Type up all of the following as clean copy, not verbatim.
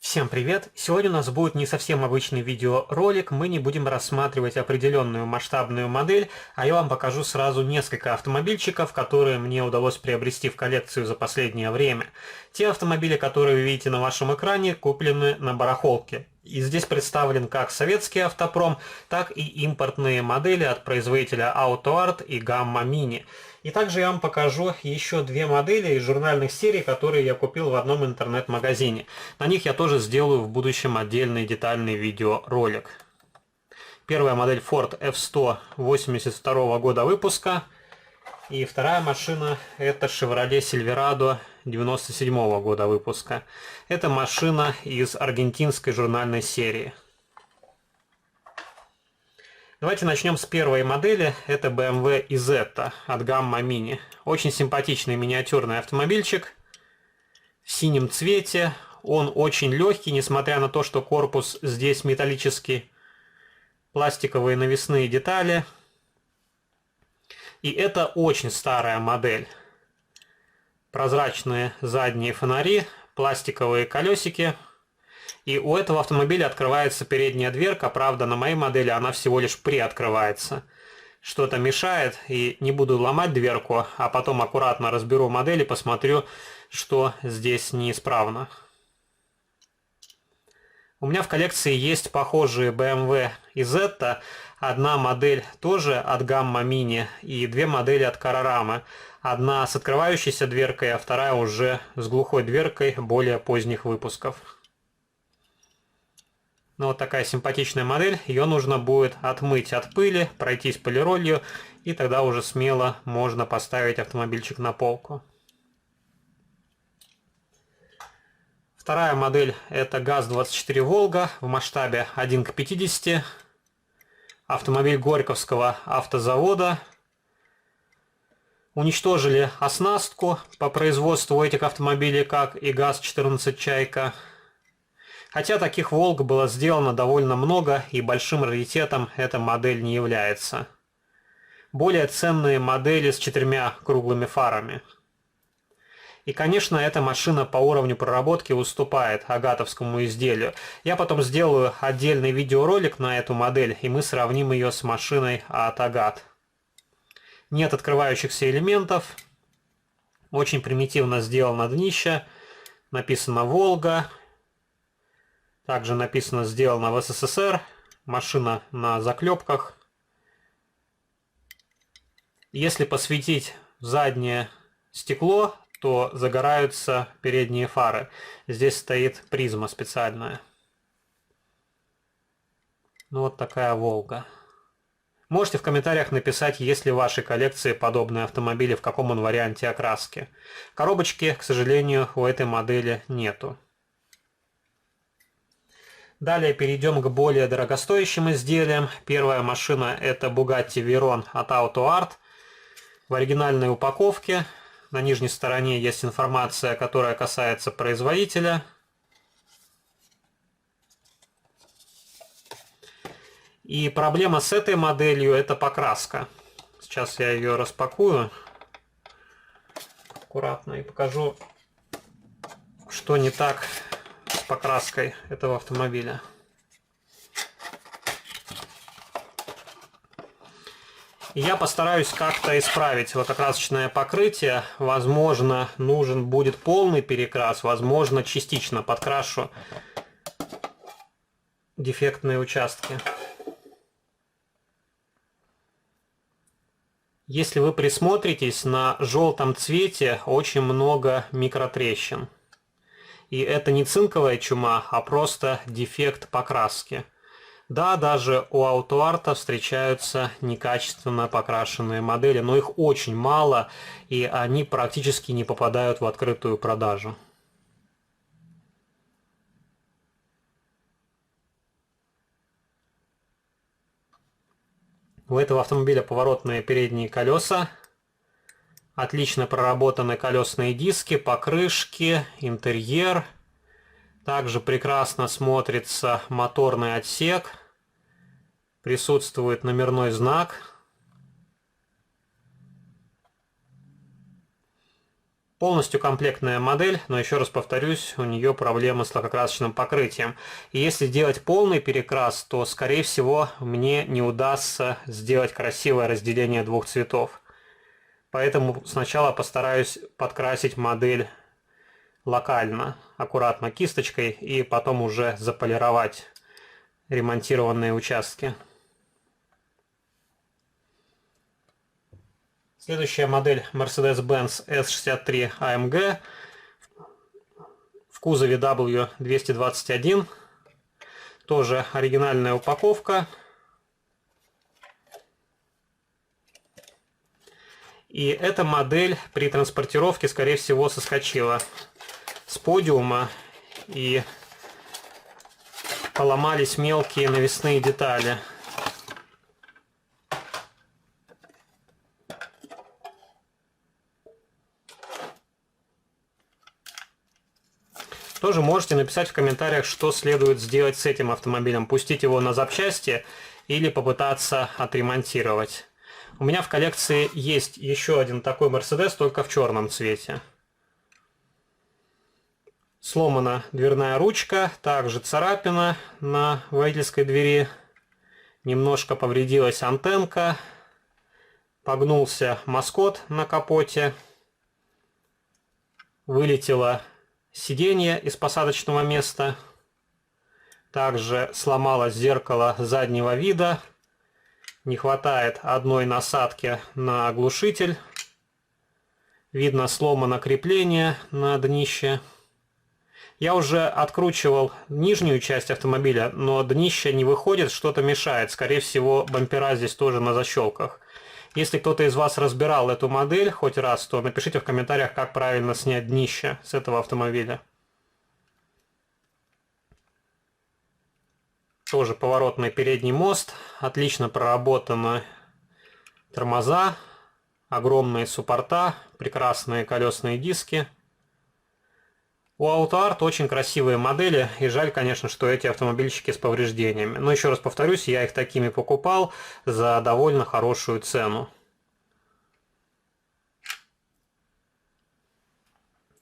Всем привет! Сегодня у нас будет не совсем обычный видеоролик, мы не будем рассматривать определенную масштабную модель, а я вам покажу сразу несколько автомобильчиков, которые мне удалось приобрести в коллекцию за последнее время. Те автомобили, которые вы видите на вашем экране, куплены на барахолке. И здесь представлен как советский автопром, так и импортные модели от производителя AutoArt и Gamma Mini. И также я вам покажу еще две модели из журнальных серий, которые я купил в одном интернет-магазине. На них я тоже сделаю в будущем отдельный детальный видеоролик. Первая модель Ford F100 82 года выпуска. И вторая машина это Chevrolet Silverado 97 года выпуска. Это машина из аргентинской журнальной серии. Давайте начнем с первой модели. Это BMW Isetta от Gamma Mini. Очень симпатичный миниатюрный автомобильчик в синем цвете. Он очень легкий, несмотря на то, что корпус здесь металлический. Пластиковые навесные детали. И это очень старая модель. Прозрачные задние фонари, пластиковые колесики. И у этого автомобиля открывается передняя дверка, правда на моей модели она всего лишь приоткрывается. Что-то мешает, и не буду ломать дверку, а потом аккуратно разберу модель и посмотрю, что здесь неисправно. У меня в коллекции есть похожие BMW Isetta. Одна модель тоже от Gamma Mini и две модели от Carrorama. Одна с открывающейся дверкой, а вторая уже с глухой дверкой более поздних выпусков. Ну, вот такая симпатичная модель. Ее нужно будет отмыть от пыли, пройтись полиролью, и тогда уже смело можно поставить автомобильчик на полку. Вторая модель это ГАЗ-24 Волга в масштабе 1 к 50. Автомобиль Горьковского автозавода. Уничтожили оснастку по производству этих автомобилей, как и ГАЗ-14 Чайка. Хотя таких Волг было сделано довольно много, и большим раритетом эта модель не является. Более ценные модели с 4 круглыми фарами. И, конечно, эта машина по уровню проработки уступает агатовскому изделию. Я потом сделаю отдельный видеоролик на эту модель, и мы сравним ее с машиной от Агат. Нет открывающихся элементов. Очень примитивно сделано днище. Написано «Волга». Также написано «Сделано в СССР». Машина на заклепках. Если посветить заднее стекло, то загораются передние фары. Здесь стоит призма специальная. Ну вот такая Волга. Можете в комментариях написать, есть ли в вашей коллекции подобные автомобили, в каком он варианте окраски. Коробочки, к сожалению, у этой модели нету. Далее перейдем к более дорогостоящим изделиям. Первая машина это Bugatti Veyron от AutoArt. В оригинальной упаковке. На нижней стороне есть информация, которая касается производителя. И проблема с этой моделью это покраска. Сейчас я ее распакую аккуратно и покажу, что не так с покраской этого автомобиля. Я постараюсь как-то исправить лакокрасочное покрытие. Возможно, нужен будет полный перекрас, возможно, частично подкрашу дефектные участки. Если вы присмотритесь, на желтом цвете очень много микротрещин. И это не цинковая чума, а просто дефект покраски. Да, даже у AutoArt встречаются некачественно покрашенные модели, но их очень мало, и они практически не попадают в открытую продажу. У этого автомобиля поворотные передние колеса, отлично проработаны колесные диски, покрышки, интерьер. Также прекрасно смотрится моторный отсек. Присутствует номерной знак. Полностью комплектная модель, но еще раз повторюсь, у нее проблемы с лакокрасочным покрытием. И если делать полный перекрас, то, скорее всего, мне не удастся сделать красивое разделение двух цветов. Поэтому сначала постараюсь подкрасить модель локально, аккуратно кисточкой, и потом уже заполировать ремонтированные участки. Следующая модель Mercedes-Benz S63 AMG в кузове W221. Тоже оригинальная упаковка. И эта модель при транспортировке, скорее всего, соскочила с подиума и поломались мелкие навесные детали. Тоже можете написать в комментариях, что следует сделать с этим автомобилем. Пустить его на запчасти или попытаться отремонтировать. У меня в коллекции есть еще один такой Mercedes, только в черном цвете. Сломана дверная ручка, также царапина на водительской двери. Немножко повредилась антенка. Погнулся маскот на капоте. Вылетело сиденье из посадочного места. Также сломалось зеркало заднего вида. Не хватает одной насадки на глушитель. Видно, сломано крепление на днище. Я уже откручивал нижнюю часть автомобиля, но днище не выходит, что-то мешает. Скорее всего, бампера здесь тоже на защелках. Если кто-то из вас разбирал эту модель хоть раз, то напишите в комментариях, как правильно снять днище с этого автомобиля. Тоже поворотный передний мост. Отлично проработаны тормоза. Огромные суппорта. Прекрасные колесные диски. У AutoArt очень красивые модели. И жаль, конечно, что эти автомобильчики с повреждениями. Но еще раз повторюсь, я их такими покупал за довольно хорошую цену.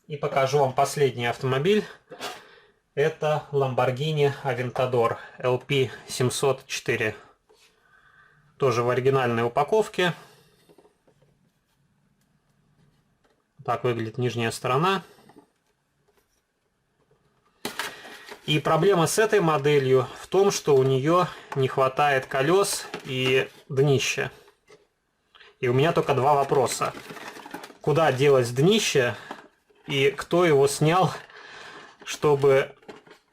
И покажу вам последний автомобиль. Это Lamborghini Aventador LP704. Тоже в оригинальной упаковке. Так выглядит нижняя сторона. И проблема с этой моделью в том, что у нее не хватает колес и днища. И у меня только два вопроса. Куда делось днище и кто его снял, чтобы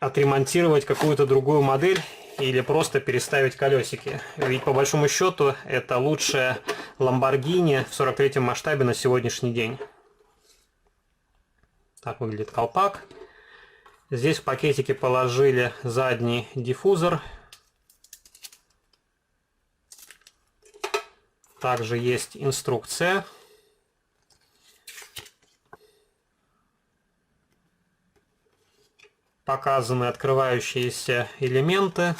отремонтировать какую-то другую модель или просто переставить колесики. Ведь по большому счету это лучшая Lamborghini в 43-м масштабе на сегодняшний день. Так выглядит колпак. Здесь в пакетике положили задний диффузор. Также есть инструкция. Показаны открывающиеся элементы.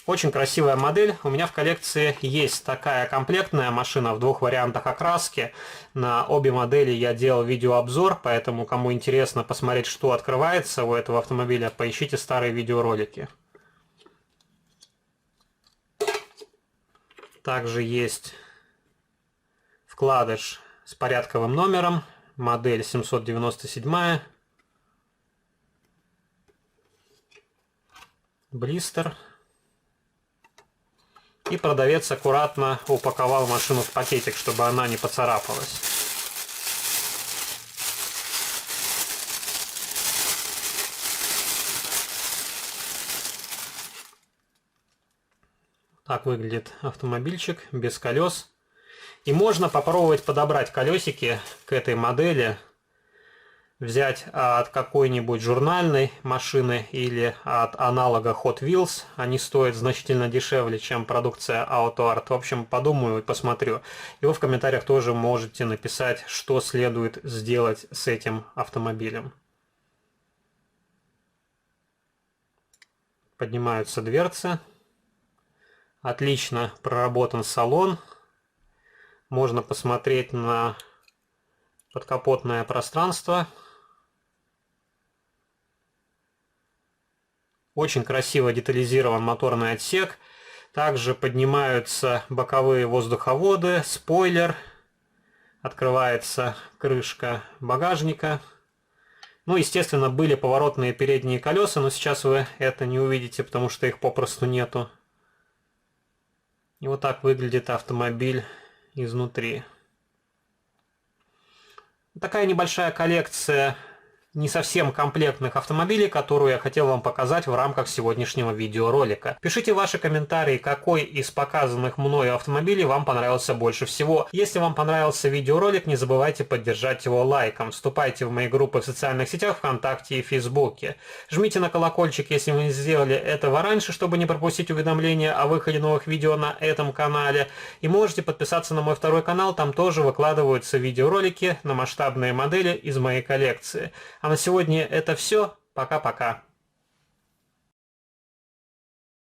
Очень красивая модель. У меня в коллекции есть такая комплектная машина в двух вариантах окраски. На обе модели я делал видеообзор, поэтому кому интересно посмотреть, что открывается у этого автомобиля, поищите старые видеоролики. Также есть вкладыш с порядковым номером, модель 797. Блистер. И продавец аккуратно упаковал машину в пакетик, чтобы она не поцарапалась. Так выглядит автомобильчик без колес. И можно попробовать подобрать колесики к этой модели. Взять от какой-нибудь журнальной машины или от аналога Hot Wheels. Они стоят значительно дешевле, чем продукция AutoArt. В общем, подумаю и посмотрю. И вы в комментариях тоже можете написать, что следует сделать с этим автомобилем. Поднимаются дверцы. Отлично проработан салон. Можно посмотреть на Подкапотное пространство. Очень красиво детализирован моторный отсек. Также поднимаются боковые воздуховоды, спойлер. Открывается крышка багажника. Ну, естественно, были поворотные передние колеса, но сейчас вы это не увидите, потому что их попросту нету. И вот так выглядит автомобиль изнутри. Такая небольшая коллекция не совсем комплектных автомобилей, которую я хотел вам показать в рамках сегодняшнего видеоролика. Пишите ваши комментарии, какой из показанных мною автомобилей вам понравился больше всего. Если вам понравился видеоролик, не забывайте поддержать его лайком. Вступайте в мои группы в социальных сетях ВКонтакте и Фейсбуке. Жмите на колокольчик, если вы не сделали этого раньше, чтобы не пропустить уведомления о выходе новых видео на этом канале. И можете подписаться на мой второй канал, там тоже выкладываются видеоролики на масштабные модели из моей коллекции. А на сегодня это все. Пока-пока.